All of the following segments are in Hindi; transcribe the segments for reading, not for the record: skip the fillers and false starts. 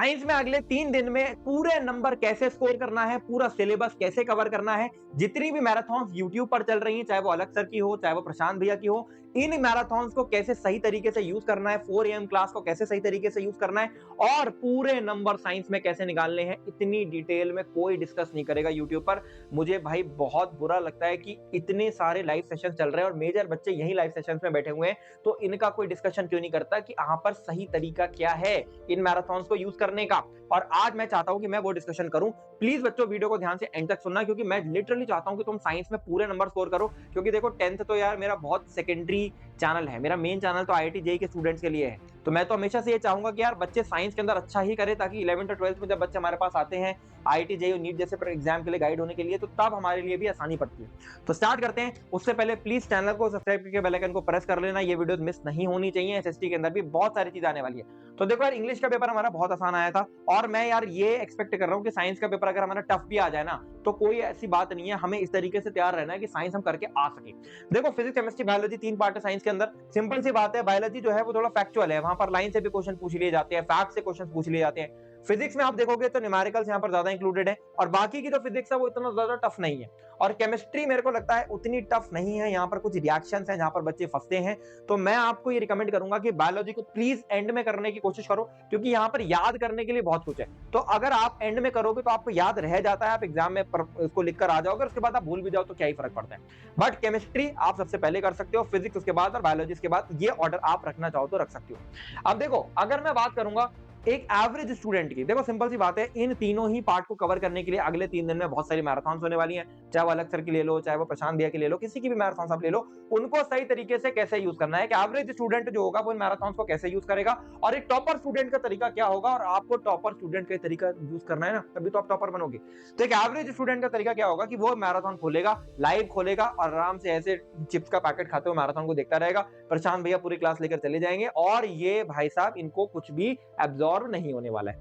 साइंस में अगले 3 दिन में पूरे नंबर कैसे स्कोर करना है, पूरा सिलेबस कैसे कवर करना है, जितनी भी मैराथन यूट्यूब पर चल रही हैं, चाहे वो अलग सर की हो, चाहे वो प्रशांत भैया की हो, इन मैराथन को कैसे सही तरीके से यूज करना है, 4 AM क्लास को कैसे सही तरीके से यूज करना है और पूरे नंबर साइंस में कैसे निकालने हैं, इतनी डिटेल में कोई डिस्कस नहीं करेगा यूट्यूब पर। मुझे भाई बहुत बुरा लगता है कि इतने सारे लाइव सेशन चल रहे हैं और मेजर बच्चे यही लाइव सेशंस में बैठे हुए हैं, तो इनका कोई डिस्कशन क्यों नहीं करता कि यहाँ पर सही तरीका क्या है इन मैराथन्स को यूज करने का। और आज मैं चाहता हूं कि मैं वो डिस्कशन करूं। प्लीज बच्चों वीडियो को ध्यान से एंड तक सुनना, क्योंकि मैं लिटरली चाहता हूं कि तुम साइंस में पूरे नंबर स्कोर करो। क्योंकि देखो 10th तो यार मेरा बहुत सेकेंडरी चैनल है, मेरा मेन चैनल तो IIT JEE के स्टूडेंट्स के लिए है। तो मैं तो हमेशा से ये चाहूंगा कि यार बच्चे साइंस के अंदर अच्छा ही करे, ताकि 11th और 12th में जब बच्चे हमारे पास आते हैं IIT JEE और नीट जैसे एग्जाम के लिए गाइड होने के लिए, तो तब हमारे लिए भी आसानी पड़ती है। तो स्टार्ट करते हैं। उससे पहले प्लीज चैनल को सब्सक्राइब करके बेल आइकन को प्रेस कर लेना, ये वीडियो मिस नहीं होनी चाहिए। SST के अंदर भी बहुत सारी चीज आने वाली है। तो देखो यार, इंग्लिश का पेपर हमारा बहुत आसान आया था और मैं यार ये एक्सपेक्ट कर रहा हूँ कि साइंस का पेपर अगर हमारा टफ भी आ जाए ना, तो कोई ऐसी बात नहीं है, हमें इस तरीके से तैयार रहना है कि साइंस हम करके आ सके। देखो फिजिक्स, केमिस्ट्री, बायोलॉजी 3 पार्ट है साइंस के अंदर। सिंपल सी बात है, बायोलॉजी जो है वो थोड़ा फैक्चुअल है, वहां पर लाइन से भी क्वेश्चन पूछ लिए जाते हैं, फैक्ट से क्वेश्चन पूछ लिए जाते हैं। फिजिक्स में आप देखोगे तो न्यूमेरिकल्स यहाँ पर ज्यादा इंक्लूडेड है और बाकी की जो फिजिक्स है वो इतना ज्यादा टफ नहीं है। और केमिस्ट्री मेरे को लगता है उतनी टफ नहीं है, यहाँ पर कुछ रिएक्शंस हैं जहां पर बच्चे फंसते हैं। तो मैं आपको ये रिकमेंड करूंगा कि बायोलॉजी को प्लीज एंड में करने की कोशिश करो, क्योंकि यहाँ पर याद करने के लिए बहुत कुछ है। तो अगर आप एंड में करोगे तो आपको याद रह जाता है, आप एग्जाम में इसको लिख कर आ जाओगे, उसके बाद आप भूल भी जाओ तो क्या ही फर्क पड़ता है। बट केमिस्ट्री आप सबसे पहले कर सकते हो, फिजिक्स उसके बाद और बायोलॉजी के बाद, ये ऑर्डर आप रखना चाहो तो रख सकते हो। अब देखो, अगर मैं बात करूंगा एक एवरेज स्टूडेंट की, देखो सिंपल सी बात है, इन तीनों ही पार्ट को कवर करने के लिए अगले 3 दिन में बहुत सारी मैराथन होने वाली हैं। चाहे वो अलग सर की ले लो, चाहे वो प्रशांत भैया की ले लो, किसी की भी मैराथन आप ले लो, उनको सही तरीके से कैसे यूज करना है, कि एवरेज स्टूडेंट जो होगा वो इन मैराथन को कैसे यूज करेगा और एक टॉपर स्टूडेंट का तरीका क्या होगा। और आपको टॉपर स्टूडेंट का तरीका यूज करना है ना, तभी तो आप टॉपर बनोगे। तो एक एवरेज स्टूडेंट का तरीका क्या होगा कि वो मैराथन खोलेगा, लाइव खोलेगा और आराम से ऐसे चिप्स का पैकेट खाते हुए मैराथन को देखता रहेगा। प्रशांत भैया पूरी क्लास लेकर चले जाएंगे और ये भाई साहब इनको कुछ भी एब्जॉर्ब नहीं होने वाला है,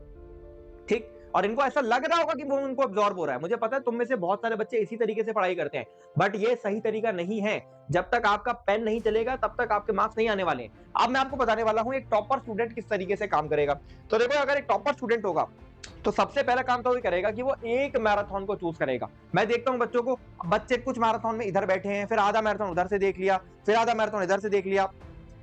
ठीक। और इनको ऐसा लग रहा होगा कि वो उनको अब्सॉर्ब हो रहा है। मुझे पता है तुम में से बहुत सारे बच्चे इसी तरीके से पढ़ाई करते हैं, बट ये सही तरीका नहीं है। जब तक आपका पेन नहीं चलेगा तब तक आपके मार्क्स नहीं आने वाले। अब मैं आपको बताने वाला हूं एक टॉपर स्टूडेंट किस तरीके से काम करेगा। तो देखो, अगर एक टॉपर स्टूडेंट होगा तो सबसे पहला काम तो ये करेगा कि वो एक मैराथन को चूज करेगा। मैं देखता हूं बच्चों को, बच्चे कुछ मैराथन में इधर बैठे हैं, फिर आधा मैराथन उधर से देख लिया, फिर आधा मैराथन इधर से देख लिया,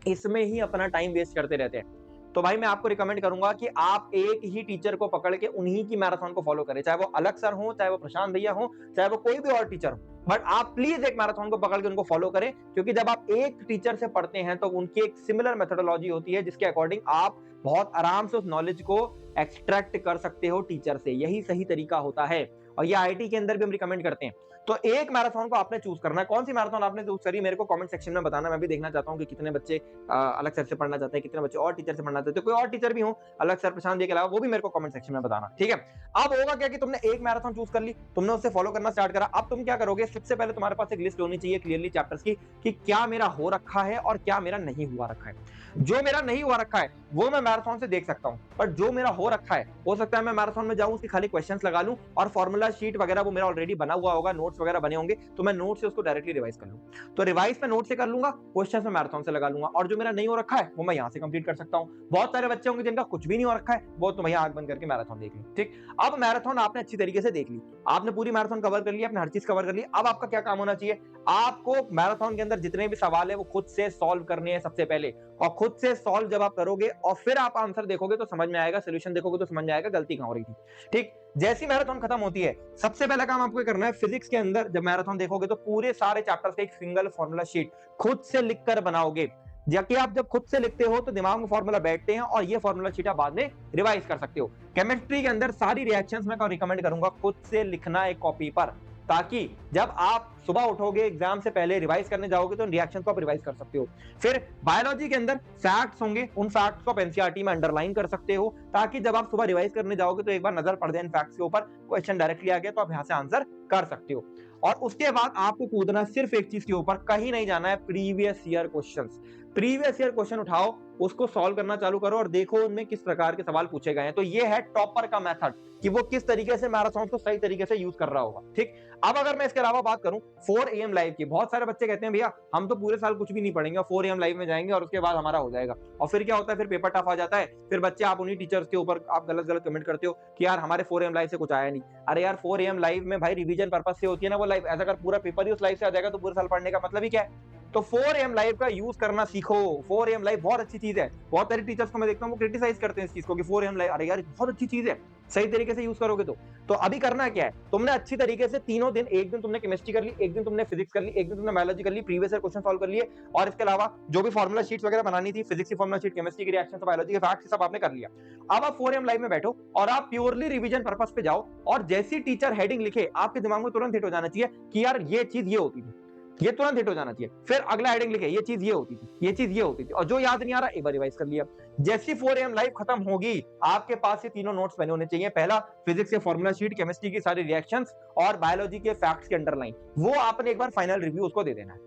इसमें ही अपना टाइम वेस्ट करते रहते हैं। तो भाई मैं आपको रिकमेंड करूंगा कि आप एक ही टीचर को पकड़ के उन्हीं की मैराथन को फॉलो करें, चाहे वो अलग सर हो, चाहे वो प्रशांत भैया हो, चाहे वो कोई भी और टीचर हो, बट आप प्लीज एक मैराथन को पकड़ के उनको फॉलो करें। क्योंकि जब आप एक टीचर से पढ़ते हैं तो उनकी एक सिमिलर मेथोडोलॉजी होती है, जिसके अकॉर्डिंग आप बहुत आराम से उस नॉलेज को एक्सट्रैक्ट कर सकते हो टीचर से। यही सही तरीका होता है और ये IIT के अंदर भी हम रिकमेंड करते हैं। तो एक मैराथन को आपने चूज करना है। कौन सी मैराथन आपने चूज करी, मेरे को कमेंट सेक्शन में बताना। मैं भी देखना चाहता हूं कि कितने बच्चे अलग सर से पढ़ना चाहते हैं, कितने बच्चे और टीचर से पढ़ना चाहते हैं। कोई और टीचर भी हो अलग सर प्रशांत जी के अलावा, वो भी मेरे को कमेंट सेक्शन में बताना, ठीक है। अब होगा क्या कि तुमने एक मैराथन चूज कर ली, तुमने उससे फॉलो करना स्टार्ट करा। अब तुम क्या करोगे, सबसे पहले तुम्हारे पास एक लिस्ट होनी चाहिए क्लियरली चैप्टर्स की, कि क्या मेरा हो रखा है और क्या मेरा नहीं हुआ रखा है। जो मेरा नहीं हुआ रखा है वो मैं मैराथन से देख सकता हूं, पर जो मेरा हो रखा है, हो सकता है मैं मैराथन में जाऊं, उसकी खाली क्वेश्चंस लगा लूं और फॉर्मूला शीट वगैरह वो मेरा ऑलरेडी बना हुआ होगा, नोट्स वगैरह बने होंगे, तो मैं नोट से उसको डायरेक्टली रिवाइज कर लूं। तो रिवाइज मैं नोट से कर लूंगा, क्वेश्चंस में मैराथन से लगा लूंगा, और जो मेरा नहीं हो रखा है वो मैं यहां से कंप्लीट कर सकता हूं। बहुत सारे बच्चे होंगे जिनका कुछ भी नहीं हो रखा है, वो तुम यहाँ आंख बंद करके मैराथन देख लो, ठीक। अब मैराथन आपने अच्छी तरीके से देख ली, आपने पूरी मैराथन कवर कर ली, आपने हर चीज कवर कर ली। अब आपका क्या काम होना चाहिए, आपको मैराथन के अंदर जितने भी सवाल है वो खुद से सॉल्व करने हैं सबसे पहले। और खुद से सॉल्व जब आप करोगे और फिर आप आंसर देखोगे तो समझ में आएगा, सोल्यूशन देखोगे तो समझ में आएगा गलती कहां हो रही थी, ठीक। जैसी मैराथन खत्म होती है, सबसे पहला काम आपको करना है, फिजिक्स के अंदर जब मैराथन देखोगे तो पूरे सारे चैप्टर्स का एक सिंगल फॉर्मूला शीट खुद से लिखकर बनाओगे। जबकि आप जब खुद से लिखते हो तो दिमाग में फॉर्मूला बैठते हैं और ये फॉर्मूला शीट आप बाद में रिवाइज कर सकते हो। केमिस्ट्री के अंदर सारी रिएक्शंस मैं रिकमेंड करूंगा खुद से लिखना एक कॉपी पर, ताकि जब आप सुबह उठोगे एग्जाम से पहले रिवाइज करने जाओगे तो रिएक्शन को आप रिवाइज कर सकते हो। फिर बायोलॉजी के अंदर फैक्ट्स होंगे, उन फैक्ट्स को आप एनसीईआरटी में अंडरलाइन कर सकते हो, ताकि जब आप सुबह रिवाइज करने जाओगे तो एक बार नजर पड़ जाए इन फैक्ट्स के ऊपर, क्वेश्चन डायरेक्टली आ गया तो आप यहां से आंसर कर सकते हो। और उसके बाद आपको कूदना सिर्फ एक चीज के ऊपर, कहीं नहीं जाना है, previous year questions. Previous year question उठाओ, उसको सॉल्व करना चालू करो और देखो उनमें किस प्रकार के सवाल पूछे गए हैं। तो ये है टॉपर का मेथड कि वो किस तरीके से मैराथन को सही तरीके से यूज कर रहा होगा। ठीक, अब अगर मैं इसके अलावा बात करूं 4 AM लाइव की, बहुत सारे बच्चे कहते हैं भैया हम तो पूरे साल कुछ भी नहीं पढ़ेंगे, 4 AM लाइव में जाएंगे और उसके बाद हमारा हो जाएगा। और फिर क्या होता है, फिर पेपर टफ आ जाता है, फिर बच्चे आप उन्हीं टीचर्स के ऊपर आप गलत गलत कमेंट करते हो कि यार हमारे 4 AM लाइव से कुछ आया नहीं। अरे यार 4 AM लाइव में भाई रिवीजन पर्पस से होती है ना वो लाइव, ऐसा अगर पूरा पेपर ही उस लाइव से आ जाएगा तो पूरे साल पढ़ने का मतलब ही क्या है। तो 4 AM लाइव का यूज करना सीखो। 4 AM लाइव बहुत अच्छी चीज है। बहुत सारे टीचर्स को मैं देखता हूं वो क्रिटिसाइज करते हैं इस चीज को कि 4 AM लाइव, अरे यार बहुत अच्छी चीज है, सही तरीके से यूज करोगे तो अभी करना क्या है, तुमने अच्छी तरीके से तीनों दिन, एक दिन तुमने केमिस्ट्री कर ली, एक दिन तुमने फिजिक्स कर ली, एक दिन तुमने बायोलॉजी कर ली, प्रीवियस ईयर क्वेश्चन सॉल्व कर लिए, और इसके अलावा जो भी फॉर्मुला शीट्स वगैरह बनानी थी, फिजिक्स की फॉर्मुला शीट, केमिस्ट्री की रिएक्शन, बायोलॉजी के फैक्ट्स, सब आपने कर लिया। अब आप 4 AM लाइव में बैठो और आप प्योरली रिवीजन पर्पस पे जाओ, और जैसी टीचर हेडिंग लिखे आपके दिमाग में तुरंत हिट हो जाना चाहिए कि यार ये चीज ये होती थी, ये तुरंत हिट हो जाना चाहिए। फिर अगला हेडिंग लिखे ये चीज ये होती थी, ये चीज ये होती थी, और जो याद नहीं आ रहा एक बार रिवाइज कर लिया। जैसी 4 AM लाइव खत्म होगी आपके पास ये तीनों नोट्स बने होने चाहिए। पहला फिजिक्स के फॉर्मूला शीट, केमिस्ट्री की सारी रिएक्शंस और बायोलॉजी के फैक्ट्स के अंडरलाइन, वो आपने एक बार फाइनल रिव्यू उसको दे देना है।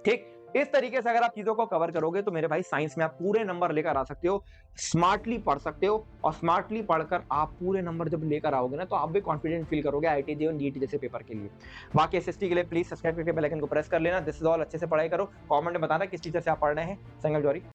ठीक, इस तरीके से अगर आप चीजों को कवर करोगे तो मेरे भाई साइंस में आप पूरे नंबर लेकर आ सकते हो, स्मार्टली पढ़ सकते हो, और स्मार्टली पढ़कर आप पूरे नंबर जब लेकर आओगे ना तो आप भी कॉन्फिडेंट फील करोगे आईआईटी और नीट जैसे पेपर के लिए। बाकी एसएसटी के लिए प्लीज सब्सक्राइब करके बेल आइकन को प्रेस कर लेना। दिस इज ऑल, अच्छे से पढ़ाई करो। कमेंट में बताना किस टीचर से आप पढ़ रहे हैं। संगम जौहरी।